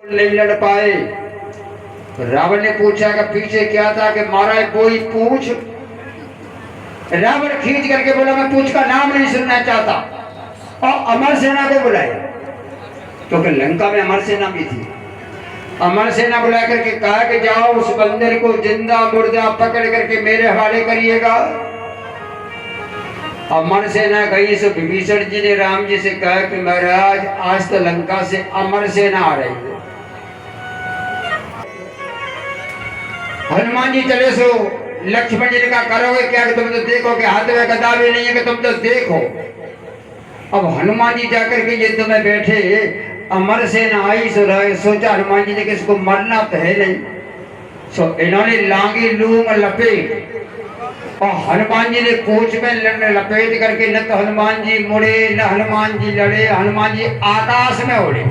नहीं लड़ पाए। रावण ने पूछा कि पीछे क्या था, कि महाराज कोई पूछ। रावण खींच करके बोला मैं पूछ का नाम नहीं सुनना चाहता, और अमर सेना को बुलाया, क्योंकि लंका में अमर सेना भी थी। अमर सेना बुला करके कहा कि जाओ उस बंदर को जिंदा मुर्दा पकड़ करके मेरे हवाले करिएगा। अमर सेना गई, सो विभीषण जी ने राम जी से कहा कि महाराज आज तो लंका से अमर सेना आ रही है। हनुमान जी चले, सो लक्ष्मण जी ने कहा करोगे क्या, कि तुम तो देखो कि हाथ में गदा भी नहीं है, कि तुम तो देखो। अब हनुमान जी जाकर के युद्ध में बैठे, अमर सेना आई, सोचा हनुमान जी ने कि इसको मरना तो है नहीं, सो इन्होंने लांगी लूंग लपेट, और हनुमान जी ने पूंछ में लपेट करके न तो हनुमान जी मुड़े न हनुमान जी लड़े, हनुमान जी आकाश में उड़े,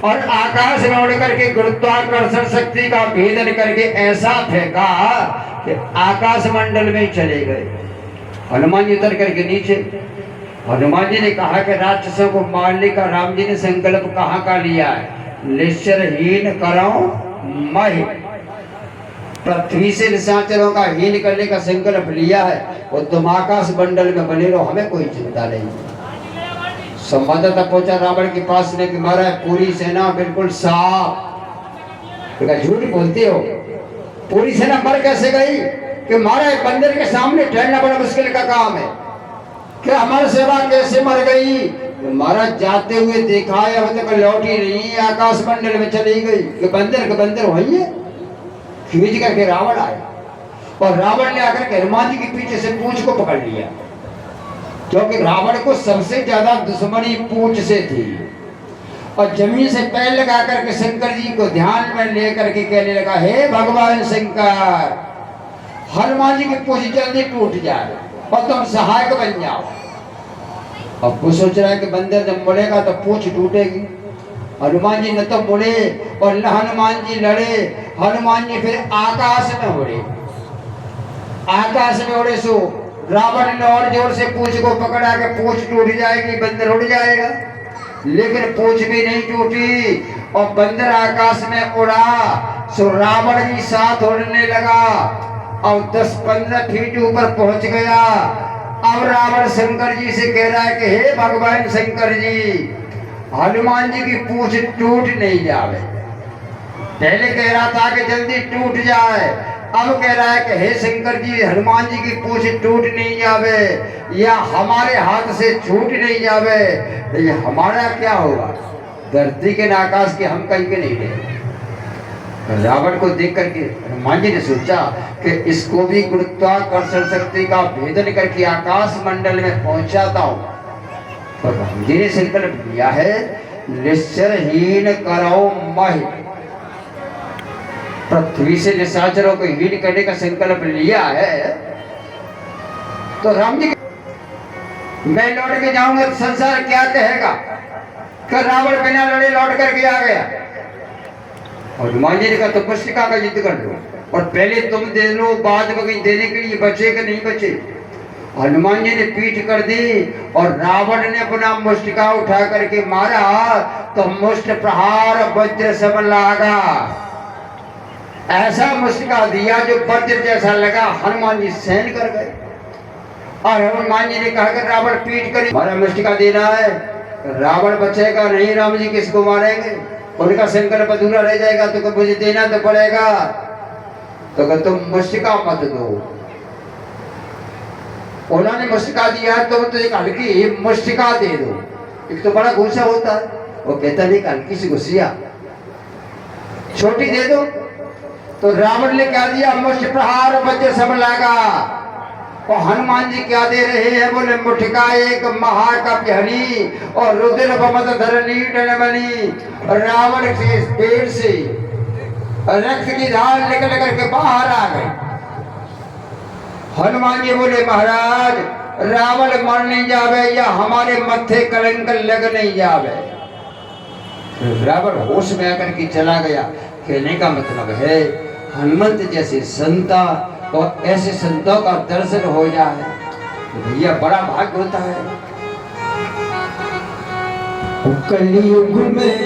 और आकाश में उड़ करके गुरुत्वाकर्षण शक्ति का भेदन करके ऐसा फेंका कि आकाश मंडल में चले गए। हनुमान जी उतर करके नीचे, हनुमान जी ने कहा कि राक्षसों को मारने का राम जी ने संकल्प कहाँ का लिया है, निश्चरहीन करो महि, पृथ्वी से निशाचरों का हीन करने का संकल्प लिया है, और तुम आकाश मंडल में बने रहो, हमें कोई चिंता नहीं। संवाददाता पहुंचा रावण के पास ने कि महाराज पूरी सेना बिल्कुल साफ। झूठ बोलते हो, पूरी सेना मर कैसे गई, कि महाराज बंदर के सामने ठहरना बड़ा मुश्किल का काम है, कि हमारी सेवा कैसे मर गई। महाराज जाते हुए देखा है, अभी तक लौटी नहीं, आकाश मंडल में चली गई, कि बंदर के बंदर वही है। खींच करके रावण आया, और रावण ने आकर के हनुमान जी के पीछे से पूंछ को पकड़ लिया, क्योंकि रावण को सबसे ज्यादा दुश्मनी पूंछ से थी। और जमीन से पैर लगा करके शंकर जी को ध्यान में लेकर के कहने लगा, हे भगवान शंकर, हनुमान जी की पूंछ जल्दी टूट जाए और तुम सहायक बन जाओ। अब वो सोच रहा है कि बंदर जब मुड़ेगा तो पूंछ टूटेगी। हनुमान जी न तो मुड़े और न हनुमान जी लड़े, हनुमान जी फिर आकाश में उड़े। आकाश में उड़े, सो रावण ने और जोर से पूंछ को पकड़ा के पूंछ टूट जाएगी, बंदर उड़ जाएगा, लेकिन पूंछ भी नहीं टूटी, और बंदर आकाश में उड़ा। सो रावण जी साथ उड़ने लगा, और 10-15 फीट ऊपर पहुंच गया। अब रावण शंकर जी से कह रहा है कि हे भगवान शंकर जी, हनुमान जी की पूंछ टूट नहीं जावे। पहले कह रहा था कि जल्दी टूट जाए, अब कह रहा है कि हे शंकर जी, हनुमान जी की पूंछ टूट नहीं जावे, या हमारे हाथ से छूट नहीं जावे, तो ये हमारा क्या होगा, धरती के न आकाश के हम कहीं के नहीं रहे। रावण को देख करके हनुमान जी ने सोचा कि इसको भी गुरुत्वाकर्षण शक्ति का भेदन करके आकाश मंडल में पहुंचाता हूं। तो राम जी ने संकल्प लिया है, निश्चरहीन करो महि, पृथ्वी से निशाचरों को हीन करने का संकल्प लिया है। तो राम जी, मैं लौट के जाऊंगा तो संसार क्या कहेगा कि रावण बिना लड़े लौट करके आ गया। हनुमान जी ने कहा तो मुष्टिका का युद्ध कर लो, और पहले तुम दे लो, बाद में कहीं देने के लिए बचे कि नहीं बचे। हनुमान जी ने पीठ कर दी, और रावण ने अपना मुष्टिका उठा करके मारा, तो मुष्ट प्रहार वज्र सम लागा। ऐसा मुष्टिका दिया जो वज्र जैसा लगा, हनुमान जी सहन कर गए। और हनुमान जी ने कहा कि रावण पीठ कर हमारा मुष्टिका देना है, रावण बचेगा नहीं, राम जी किसको मारेंगे, उनका संकल्प अधूरा रह जाएगा, तो मुझे देना तो पड़ेगा। तो तुम मुष्टिका मत दो। उन्होंने मुष्टिका दिया, तुम तो एक हल्की मुष्टिका दे दो। एक तो बड़ा गुस्सा होता है, वो कहता नहीं हल्की सी गुस्सिया छोटी दे दो। तो रावण ने क्या दिया, मुष्ट प्रहार वज्र सम लागा। और हनुमान जी क्या दे रहे हैं, बोले मुठिका एक महाकप्यहरी, और रुद्र बमत धरनी डनमनी। रावण के पेट से रक्त की धार निकल करके बाहर आ गई। हनुमान जी बोले महाराज, रावण मर नहीं जावे, या हमारे मत्थे कलंक लग नहीं जावे। रावण होश में आकर के चला गया। कहने का मतलब है, हनुमंत जैसे संता और ऐसे संतों का दर्शन हो जाए तो भैया बड़ा भाग्य होता है। कलयुग में